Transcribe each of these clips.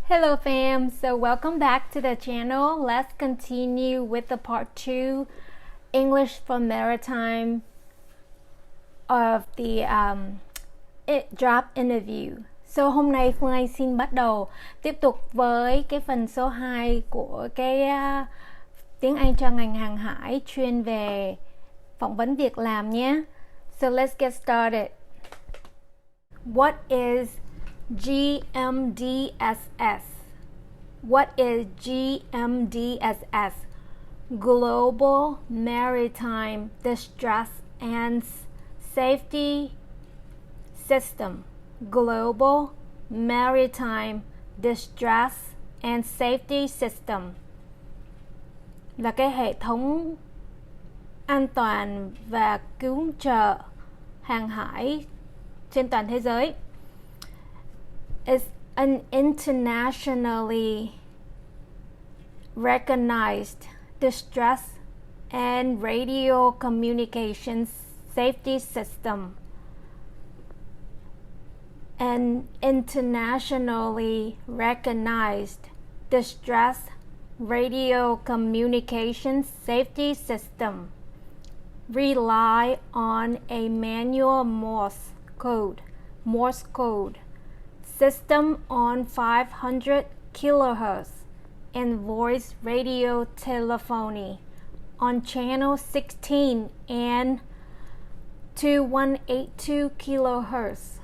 Hello fam, so welcome back to the channel. Let's continue with the part 2 English for Maritime of the job interview. So hôm nay Phương Anh xin bắt đầu tiếp tục với cái phần số 2 của cái tiếng Anh cho ngành hàng hải chuyên về phỏng vấn việc làm nhé. So let's get started. What is GMDSS? What is GMDSS? Global Maritime Distress and Safety System. Global Maritime Distress and Safety System là cái hệ thống an toàn và cứu trợ hàng hải trên toàn thế giới. It's an internationally recognized distress and radio communications safety system. An internationally recognized distress radio communications safety system rely on a manual Morse code system on 500 kilohertz and voice radio telephony on channel 16 and 2182 kilohertz.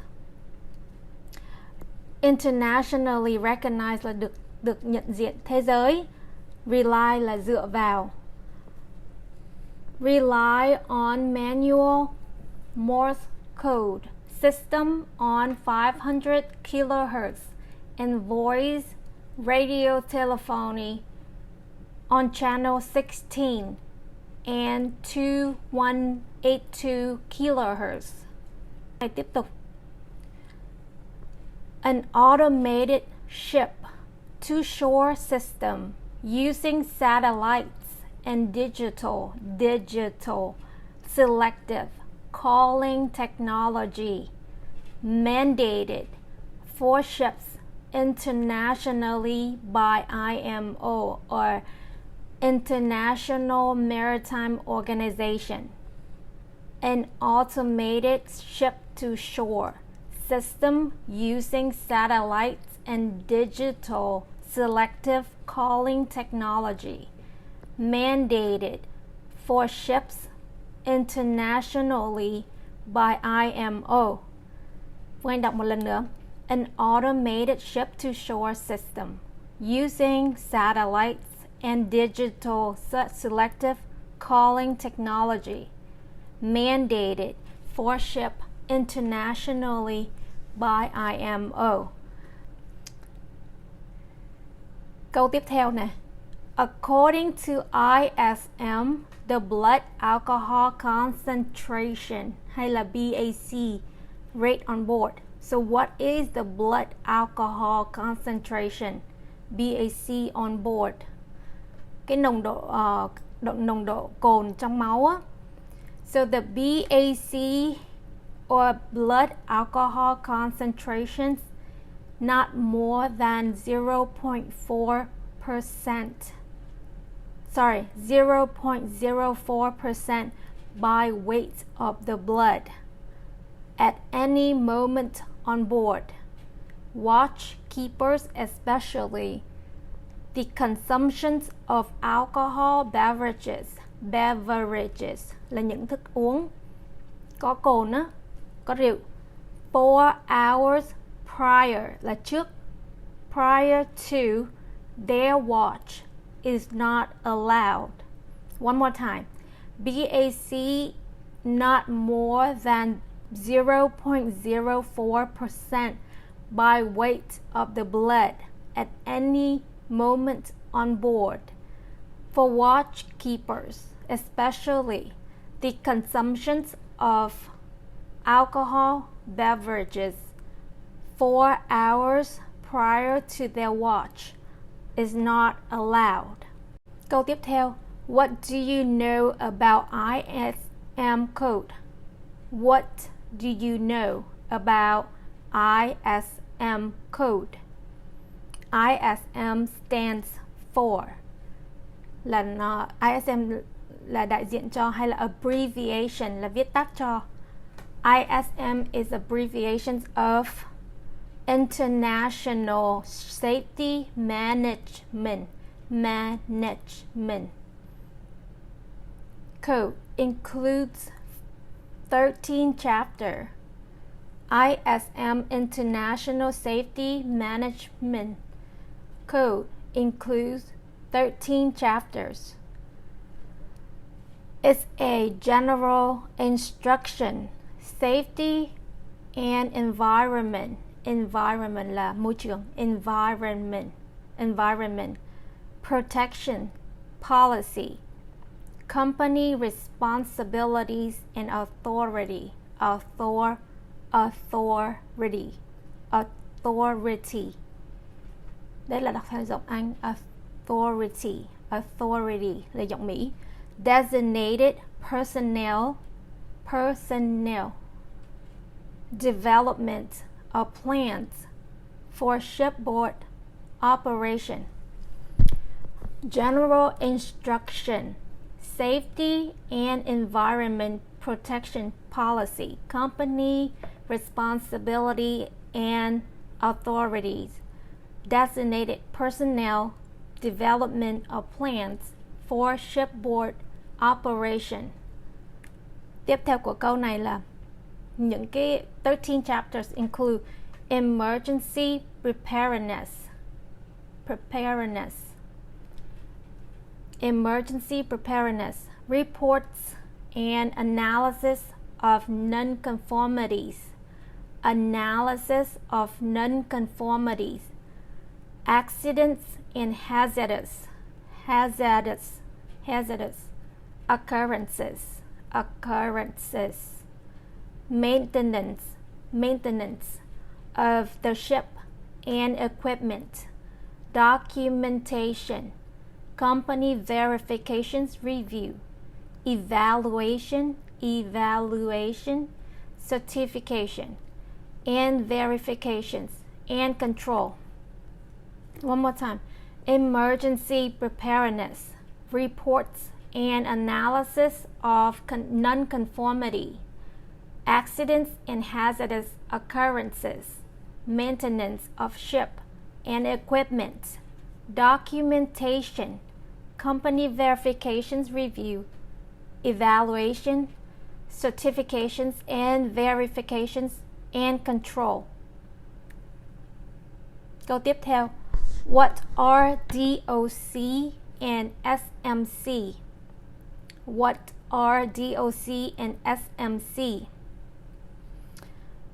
Internationally recognized là được nhận diện thế giới. Rely là dựa vào. Rely on manual Morse code system on 500 kilohertz and voice radio telephony on channel 16 and 2182 kilohertz. Tiếp tục. An automated ship to shore system using satellites and digital selective calling technology mandated for ships internationally by IMO or International Maritime Organization. An automated ship-to-shore system using satellites and digital selective calling technology mandated for ships internationally by IMO. Phương Anh đọc một lần nữa. An automated ship-to-shore system using satellites and digital selective calling technology mandated for ship internationally by IMO. Câu tiếp theo nè. According to ISM, the blood alcohol concentration hay là BAC rate on board. So what is the blood alcohol concentration? BAC on board. Cái nồng độ cồn trong máu á. So the BAC or blood alcohol concentrations not more than 0.04%. Sorry, 0.04% by weight of the blood at any moment on board. Watch keepers, especially the consumptions of alcohol beverages là những thức uống có cồn á, có rượu. 4 hours prior là trước, prior to their watch is not allowed. One more time. BAC not more than 0.04% by weight of the blood at any moment on board. For watch keepers, especially the consumptions of alcohol beverages 4 hours prior to their watch is not allowed. Câu tiếp theo. What do you know about ISM code? What do you know about ISM code? ISM stands for là nó, ISM là đại diện cho, hay là abbreviation là viết tắt cho. ISM is abbreviations of International Safety Management. Code includes 13 chapters. ISM International Safety Management Code includes 13 chapters. It's a general instruction. Safety and environment. Environment là môi trường. Environment. Protection. Policy. Company responsibilities and authority. Authority. Đây là đọc theo giọng Anh. Authority là giọng Mỹ. Designated personnel. Development of plans for shipboard operation. General instruction. Safety and environment protection policy. Company responsibility and authorities. Designated personnel. Development of plans for shipboard operation. Tiếp theo của câu này là những cái 13 chapters include emergency preparedness. Emergency preparedness, reports and analysis of nonconformities. Accidents and hazardous occurrences. Maintenance of the ship and equipment. Documentation. Company verifications review. Evaluation, certification, and verifications, and control. One more time. Emergency preparedness, reports and analysis of nonconformity, accidents and hazardous occurrences, maintenance of ship and equipment, documentation, company verifications review, evaluation, certifications and verifications, and control. Câu tiếp theo. What are DOC and SMC? What are DOC and SMC?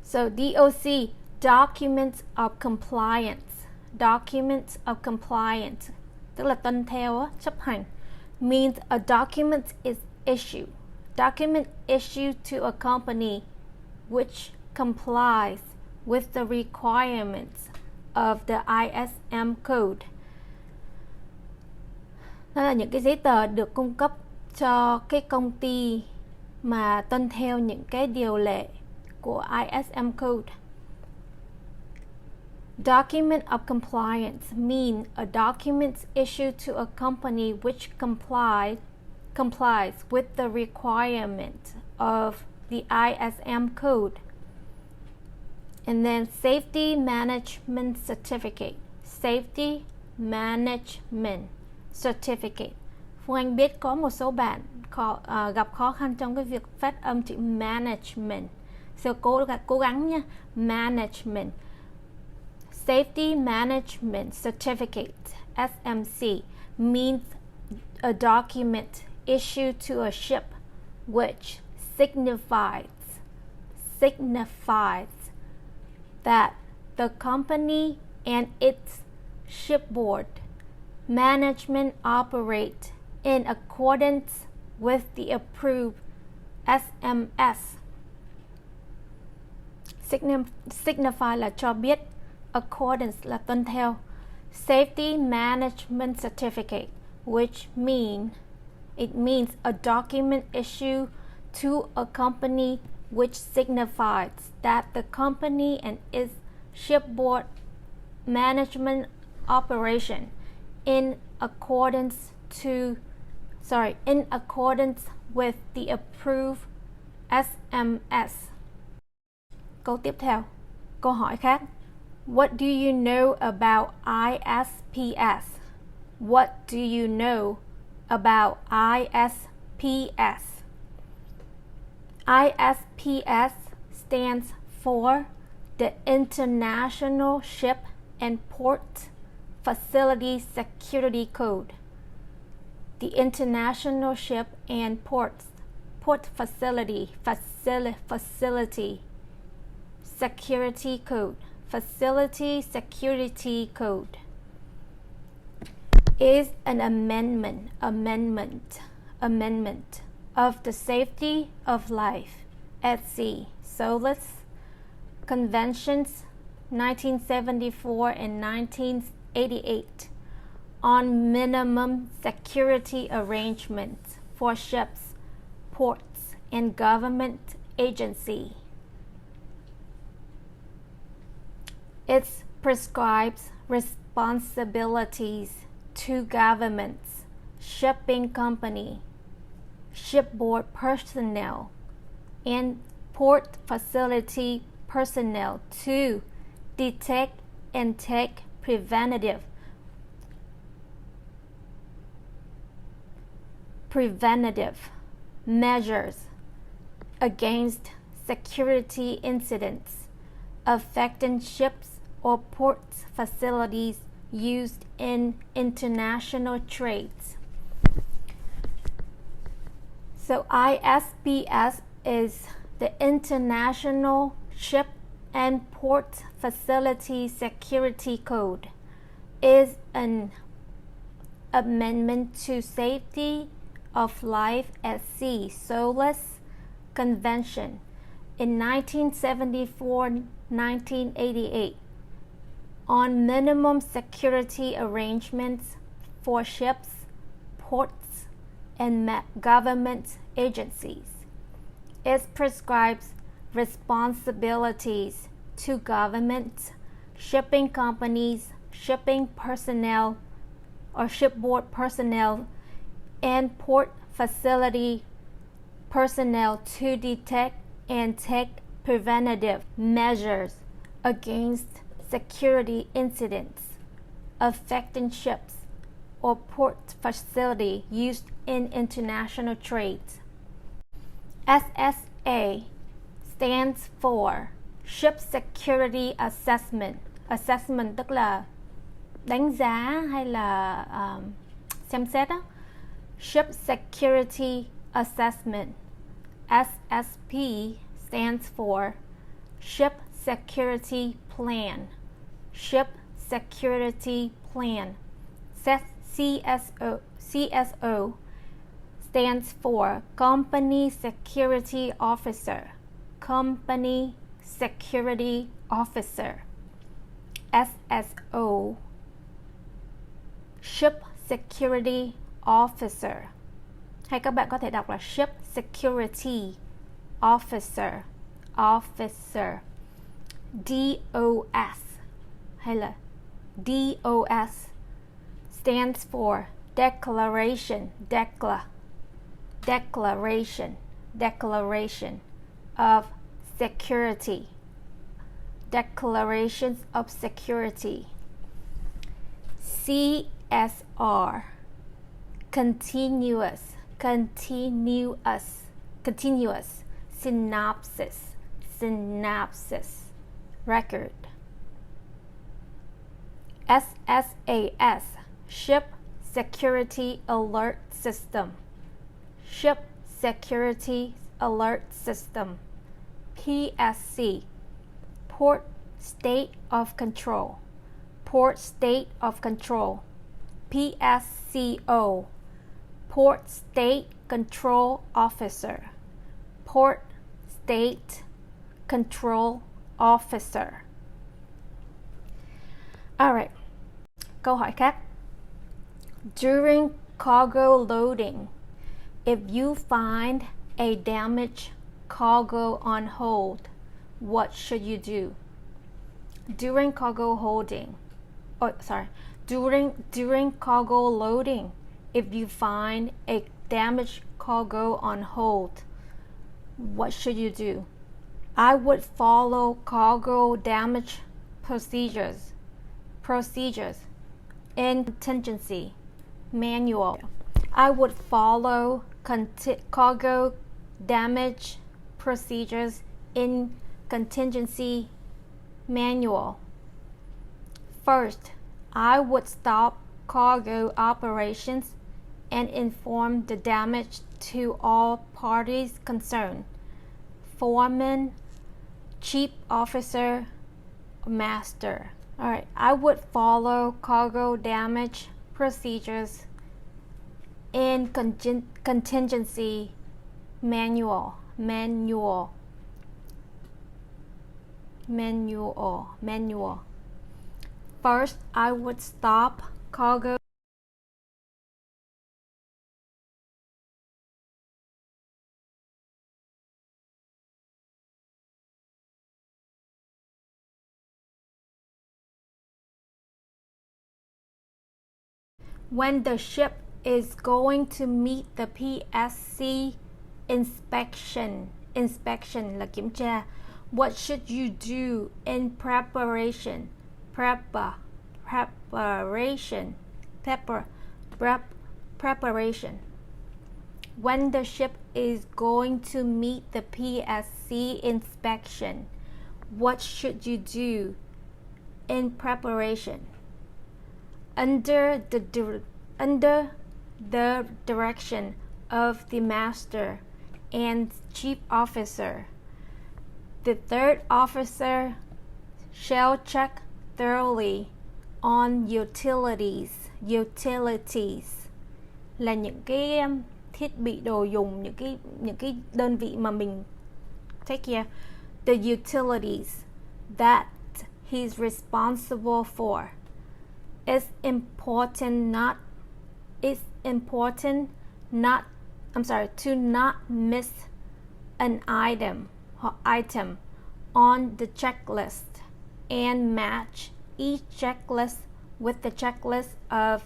So DOC, Documents of Compliance. Documents of Compliance, tức là tuân theo, chấp hành, means a document is issued. Document issued to a company which complies with the requirements of the ISM code. Đó là những cái giấy tờ được cung cấp cho cái công ty mà tuân theo những cái điều lệ của ISM code. Document of compliance mean a document issued to a company which complies with the requirement of the ISM code. And then safety management certificate. Safety management certificate. Phương Anh biết có một số bạn gặp khó khăn trong cái việc phát âm chữ management. So cố gắng nha. Management. Safety management certificate, SMC, means a document issued to a ship which signifies that the company and its shipboard management operate in accordance with the approved SMS. Signify là cho biết, accordance là tuân theo. Safety management certificate, which means a document issued to a company which signifies that the company and its shipboard management operation in accordance with the approved SMS. Câu tiếp theo, câu hỏi khác. What do you know about ISPS? What do you know about ISPS? ISPS stands for the International Ship and Port Facility Security Code. The International Ship and Port Facility Security Code. Facility Security Code is an amendment of the Safety of Life at Sea SOLAS Conventions 1974 and 1988 on minimum security arrangements for ships, ports, and government agencies. It prescribes responsibilities to governments, shipping company, shipboard personnel, and port facility personnel to detect and take preventative measures against security incidents affecting ships or port facilities used in international trades. So ISPS is the International Ship and Port Facility Security Code. Is an amendment to Safety of Life at Sea SOLAS Convention in 1974-1988 on minimum security arrangements for ships, ports, and government agencies. It prescribes responsibilities to governments, shipping companies, shipping personnel or shipboard personnel, and port facility personnel to detect and take preventative measures against security incidents affecting ships or port facility used in international trades. SSA stands for Ship Security Assessment. Assessment tức là đánh giá hay là xem xét á. Ship Security Assessment. SSP stands for Ship Security Plan. Ship Security Plan. CSO stands for Company Security Officer. Company Security Officer. SSO Ship Security Officer. Hay các bạn có thể đọc là Ship Security Officer. Officer. DOS hay là DOS stands for Declaration of Security. Declarations of Security. CSR Continuous Synopsis Record. SSAS Ship Security Alert System. Ship Security Alert System. PSC Port State of Control. Port State of Control. PSCO Port State Control Officer. Port State Control Officer. Alright. Câu hỏi khác. During cargo loading, if you find a damaged cargo on hold, what should you do? During during cargo loading, if you find a damaged cargo on hold, what should you do? I would follow cargo damage procedures in contingency manual. I would follow cargo damage procedures in contingency manual. First, I would stop cargo operations and inform the damage to all parties concerned: foreman, chief officer, master. All right, I would follow cargo damage procedures in contingency manual. First, I would stop cargo when the ship is going to meet the PSC inspection là kiểm tra. What should you do in preparation? Preparation. When the ship is going to meet the PSC inspection, what should you do in preparation? Under the direction of the master and chief officer, the third officer shall check thoroughly on utilities là những cái thiết bị đồ dùng, những cái đơn vị mà mình take care, the utilities that he's responsible for. It's important to not miss an item on the checklist and match each checklist with the checklist of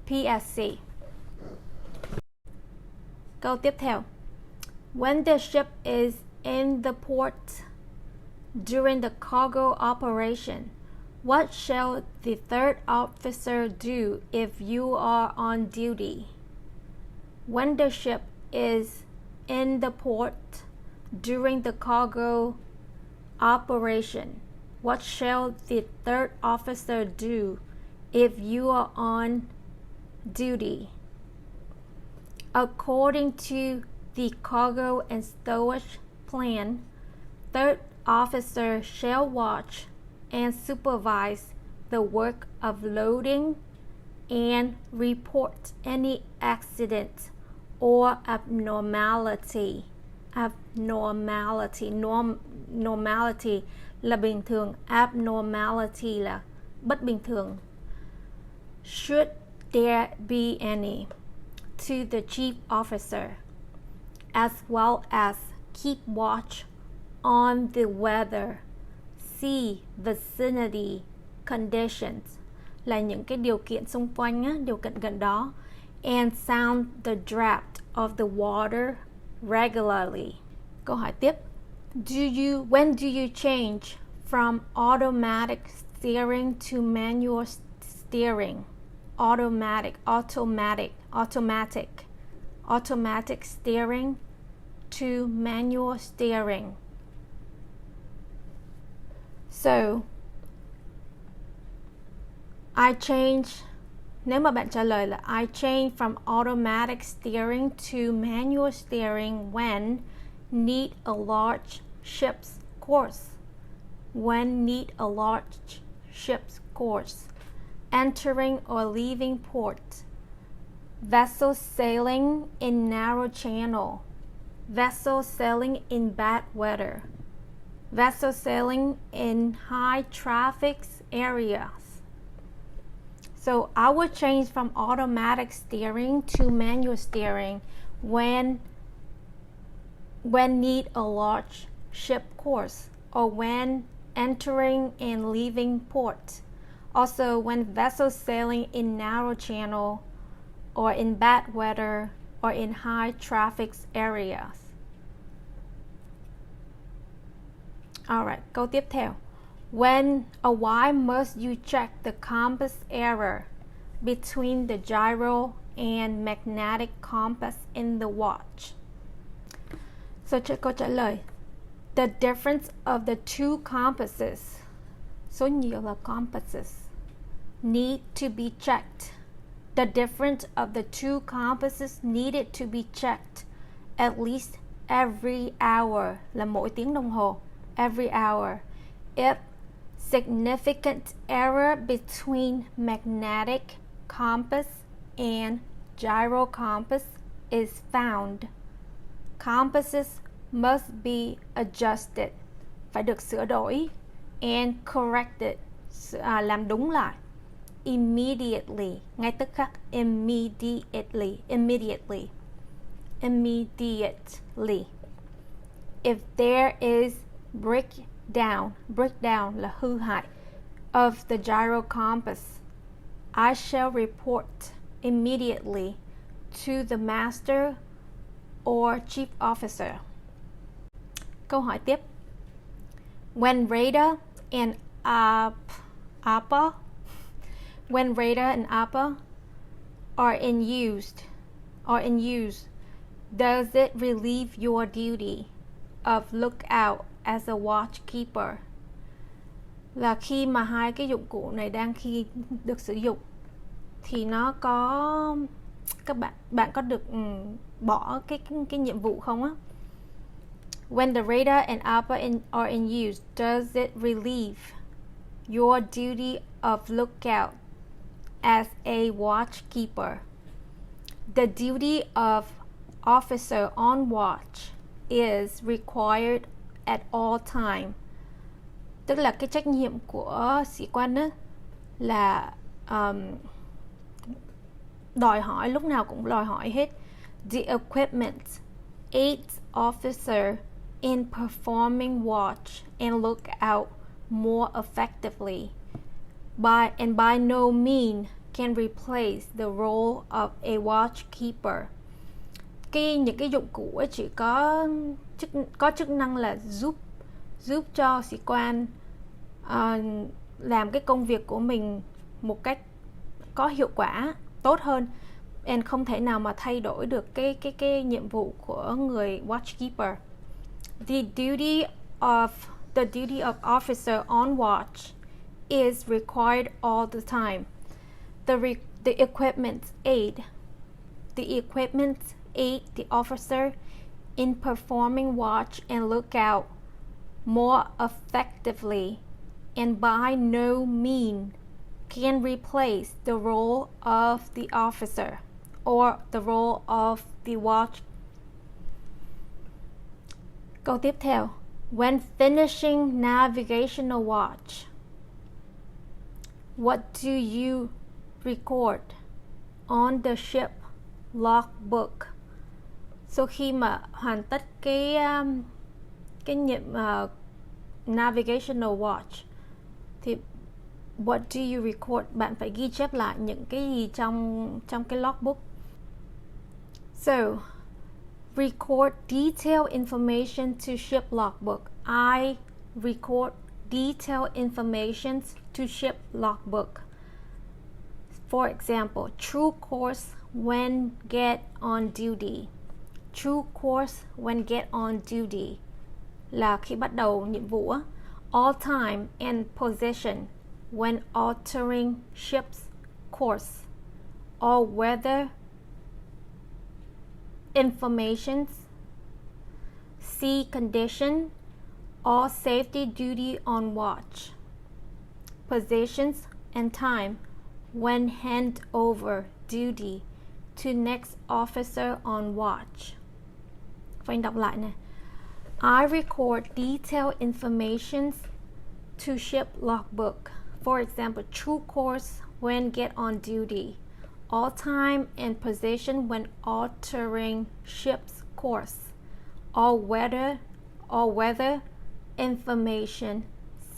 PSC. Câu tiếp theo. When the ship is in the port during the cargo operation, what shall the third officer do if you are on duty? When the ship is in the port during the cargo operation, what shall the third officer do if you are on duty? According to the cargo and stowage plan, third officer shall watch and supervise the work of loading and report any accident or abnormality. Normality là bình thường, abnormality là bất bình thường. Should there be any, to the chief officer, as well as keep watch on the weather, sea, vicinity conditions là những cái điều kiện xung quanh á, điều kiện gần đó, and sound the draft of the water regularly. Câu hỏi tiếp. When do you change from automatic steering to manual steering? Automatic steering to manual steering. So, nếu mà bạn trả lời là I change from automatic steering to manual steering when need a large ship's course. When need a large ship's course. Entering or leaving port. Vessel sailing in narrow channel. Vessel sailing in bad weather. Vessel sailing in high traffic areas. So I would change from automatic steering to manual steering when need a large ship course or when entering and leaving port. Also, when vessels sailing in narrow channel or in bad weather or in high traffic areas. Alright, câu tiếp theo. When or why must you check the compass error between the gyro and magnetic compass in the watch? So, câu trả lời. The difference of the two compasses, số nhiều là compasses, need to be checked. The difference of the two compasses needed to be checked at least every hour, là mỗi tiếng đồng hồ, every hour. If significant error between magnetic compass and gyro compass is found, compasses must be adjusted, phải được sửa đổi, and corrected, làm đúng lại, immediately, ngay tức khắc, immediately. If there is breakdown là hư hại, of the gyro compass, I shall report immediately to the master or chief officer. Câu hỏi tiếp. When radar and APA are in use, does it relieve your duty of lookout as a watchkeeper? Là khi mà hai cái dụng cụ này đang khi được sử dụng thì nó có, các bạn có được bỏ cái nhiệm vụ không á? When the radar and APA are in use, does it relieve your duty of lookout as a watchkeeper? The duty of officer on watch is required at all time. Tức là cái trách nhiệm của sĩ quan á, là đòi hỏi, lúc nào cũng đòi hỏi hết. The equipment aids officer in performing watch and lookout more effectively, by no means can replace the role of a watchkeeper. Những cái dụng cụ ấy chỉ có chức năng là giúp cho sĩ quan làm cái công việc của mình một cách có hiệu quả tốt hơn, and không thể nào mà thay đổi được cái nhiệm vụ của người watchkeeper. The duty of officer on watch is required all the time. The equipment aid the officer in performing watch and lookout more effectively, and by no means can replace the role of the officer or the role of the watch. Câu tiếp theo. When finishing navigational watch, what do you record on the ship logbook? So khi mà hoàn tất cái nhiệm navigational watch thì what do you record? Bạn phải ghi chép lại những cái gì trong cái logbook. So, record detailed information to ship logbook. I record detailed information to ship logbook. For example, true course when get on duty. True course when get on duty là khi bắt đầu nhiệm vụ á. All time and position when altering ship's course. All weather information, sea condition, all safety duty on watch. Positions and time when hand over duty to next officer on watch. Phải đọc lại nè. I record detailed information to ship logbook. For example, true course when get on duty. All time and position when altering ship's course. All weather information,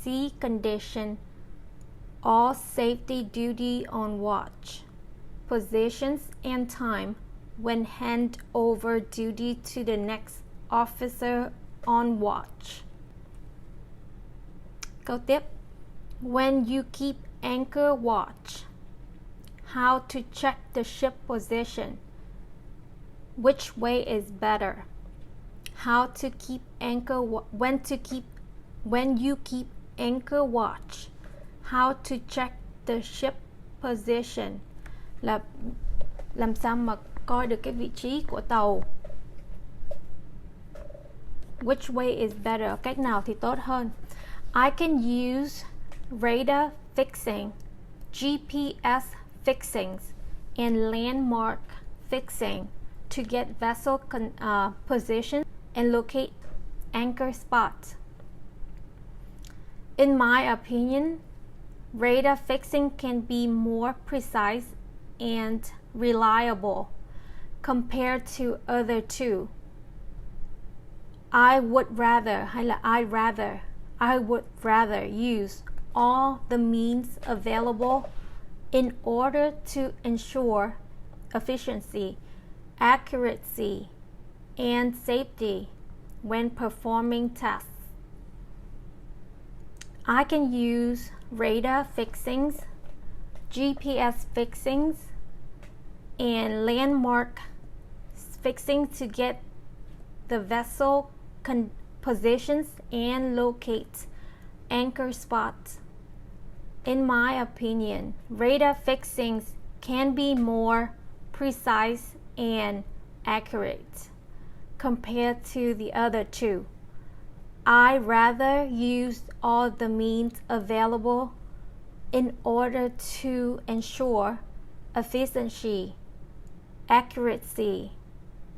sea condition, all safety duty on watch, positions and time when hand over duty to the next officer on watch. Câu tiếp. When you keep anchor watch, how to check the ship position, which way is better, how to keep anchor when you keep anchor watch, how to check the ship position, là làm sao mà coi được cái vị trí của tàu. Which way is better, cách nào thì tốt hơn. I can use radar fixing, GPS fixings, and landmark fixing to get vessel position and locate anchor spots. In my opinion, radar fixing can be more precise and reliable compared to other two. I would rather use all the means available in order to ensure efficiency, accuracy, and safety when performing tests. I can use radar fixings, GPS fixings, and landmark fixing to get the vessel positions and locate anchor spots. In my opinion, radar fixings can be more precise and accurate compared to the other two. I rather use all the means available in order to ensure efficiency, accuracy,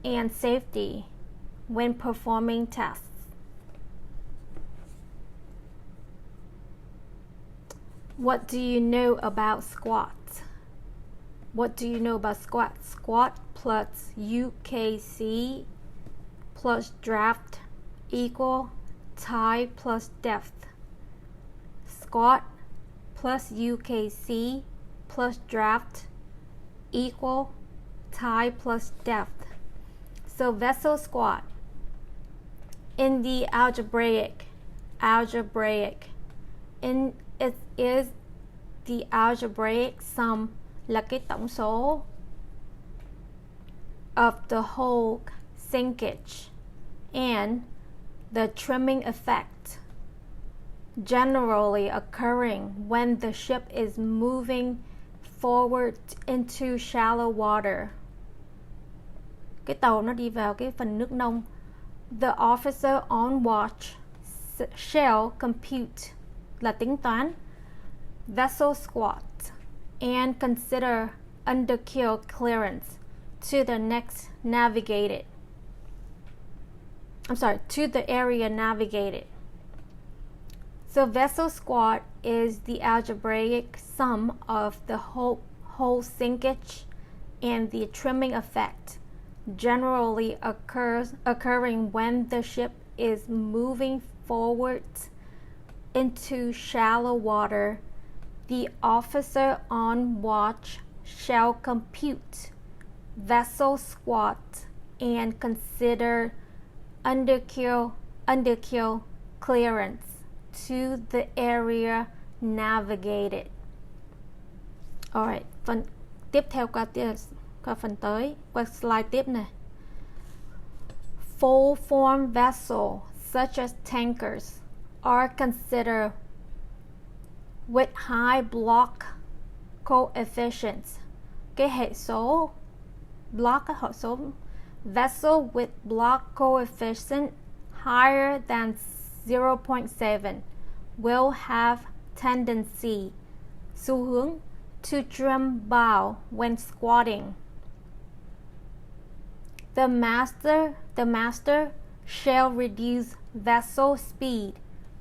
and safety when performing tests. What do you know about squat? What do you know about squat? Squat plus UKC plus draft equal tie plus depth. Squat plus UKC plus draft equal tie plus depth. So vessel squat. In the algebraic, it is the algebraic sum, là cái tổng số of the whole sinkage and the trimming effect, generally occurring when the ship is moving forward into shallow water. Cái tàu nó đi vào cái phần nước nông. The officer on watch shall compute, là tính toán, vessel squat and consider underkeel clearance to the area navigated. So vessel squat is the algebraic sum of the whole sinkage and the trimming effect, generally occurring when the ship is moving forward into shallow water. The officer on watch shall compute vessel squat and consider underkeel clearance to the area navigated. Alright, phần tiếp theo qua phần tới, qua slide tiếp này. Full form vessels such as tankers are considered with high block coefficients. Cái hệ số block, hệ số vessel with block coefficient higher than 0.7 will have tendency, xu hướng, to trim bow when squatting. The master shall reduce vessel speed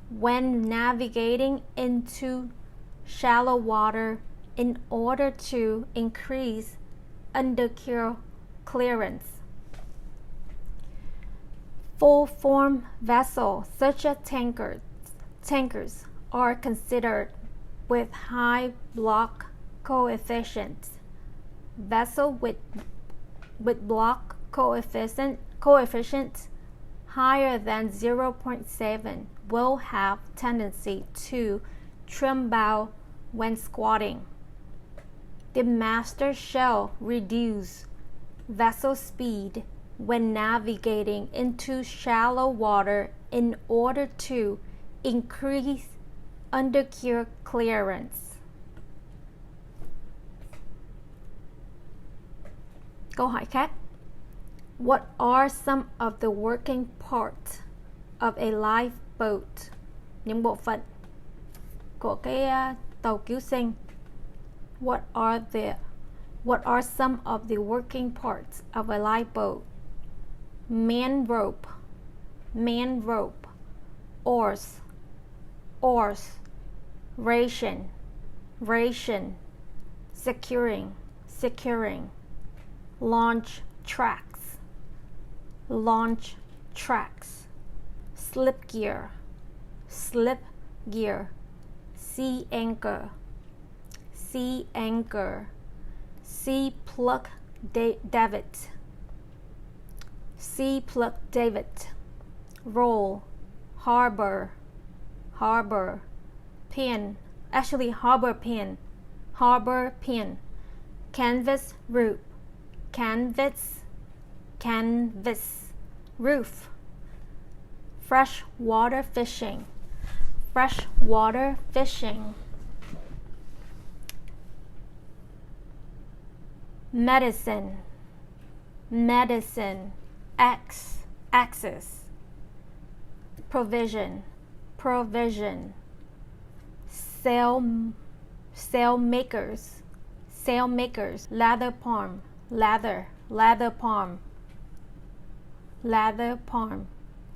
when navigating into shallow water in order to increase underkeel clearance. Full form vessels such as tankers are considered with high block coefficients. Vessel with block coefficients higher than 0.7 will have tendency to tremble when squatting. The master shall reduce vessel speed when navigating into shallow water in order to increase underkeel clearance. Câu hỏi khác. What are some of the working parts of a lifeboat? Những bộ phận của cái tàu cứu sinh. What are some of the working parts of a lifeboat? Man rope, oars, ration, securing, launch tracks, slip gear, sea anchor, sea plug davit, roll, harbor pin, canvas roof, freshwater fishing, medicine, axis, provision, sailmakers, lather palm,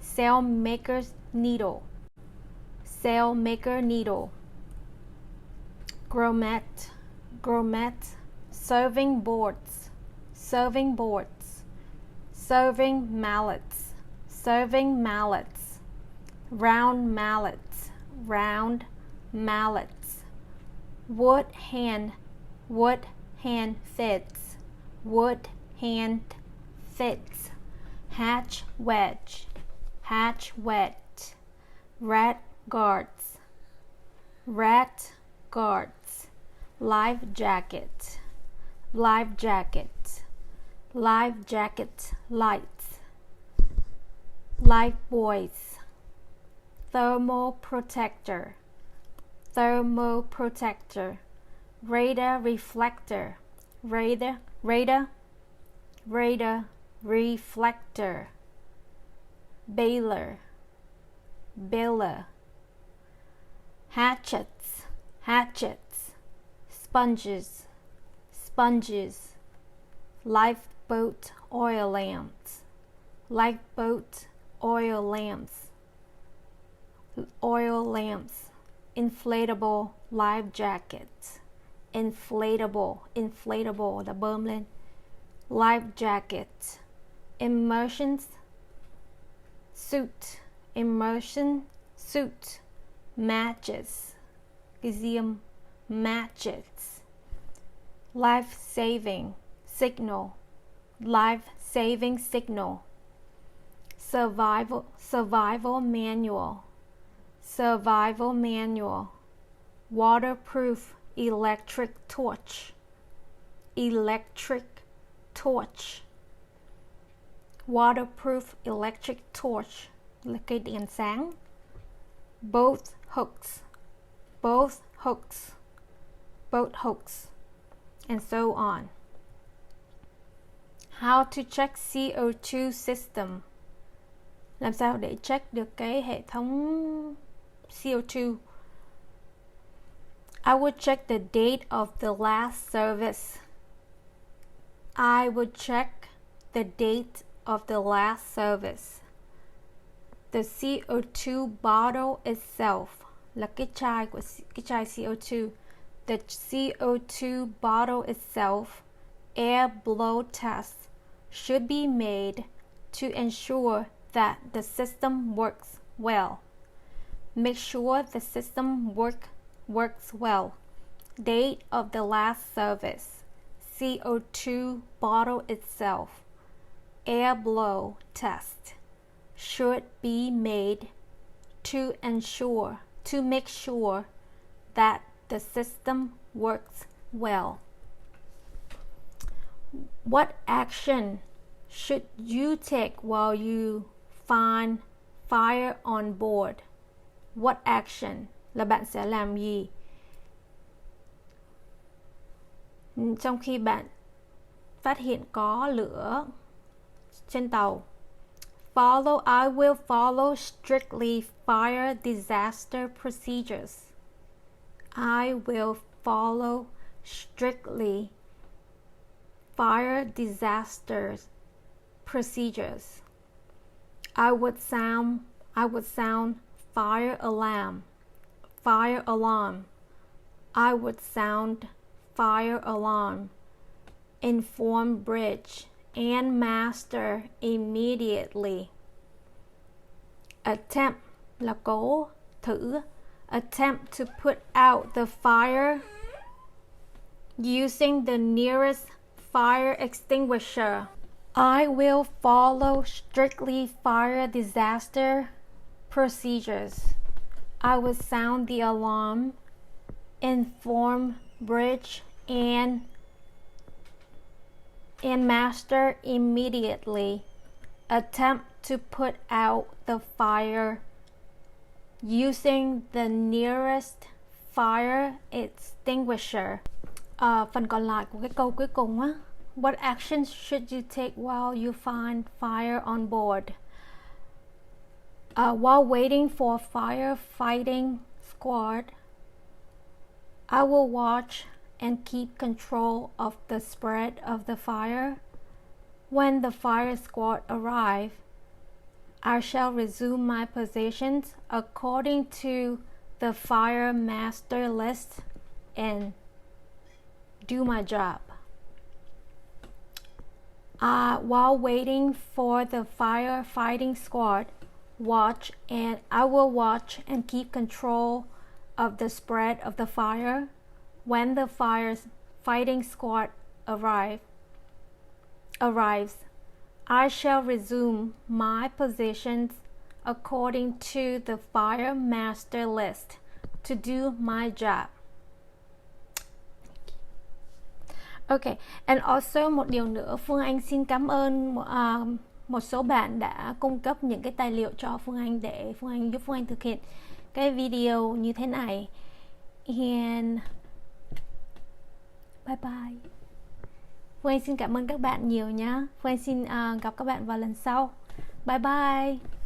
sailmaker needle, grommet, serving boards, serving mallets, round mallets, wood hand fits, hatch wedge, rat guards, life jacket, lights, life buoys, thermal protector, radar reflector, baler, hatchets, sponges, lifeboat oil lamps, inflatable life jackets, inflatable là bơm lên, life jacket, immersion suit, matches, life saving signal, survival manual, waterproof electric torch, waterproof electric torch là cây đèn sáng, boat hooks, and so on. How to check CO2 system. Làm sao để check được cái hệ thống CO2? I would check the date of the last service. The CO2 bottle itself là cái chai CO2. The CO2 bottle itself, air blow tests should be made to ensure that the system works well. Make sure the system works works well. Date of the last service. CO2 bottle itself. Air blow test. Should be made to make sure that the system works well. What action should you take while you find fire on board? What action là bạn sẽ làm gì trong khi bạn phát hiện có lửa trên tàu? I will follow strictly fire disaster procedures. I will follow strictly fire disaster procedures. I would sound fire alarm. I would sound fire alarm. Inform bridge and master immediately. Attempt là cố thử. Attempt to put out the fire using the nearest fire extinguisher. I will follow strictly fire disaster procedures. I will sound the alarm, inform bridge and master immediately. Attempt to put out the fire using the nearest fire extinguisher. Phần còn lại của cái câu cuối cùng á. What actions should you take while you find fire on board? While waiting for firefighting squad, I will watch and keep control of the spread of the fire. When the fire squad arrive, I shall resume my positions according to the fire master list and do my job. While waiting for the firefighting squad, I will watch and keep control of the spread of the fire. When the firefighting squad arrives, I shall resume my positions according to the fire master list to do my job. Okay, and also một điều nữa, Phương Anh xin cảm ơn một số bạn đã cung cấp những cái tài liệu cho Phương Anh để giúp Phương Anh thực hiện cái video như thế này. And bye bye. Phương Anh xin cảm ơn các bạn nhiều nhé. Phương Anh xin gặp các bạn vào lần sau. Bye bye.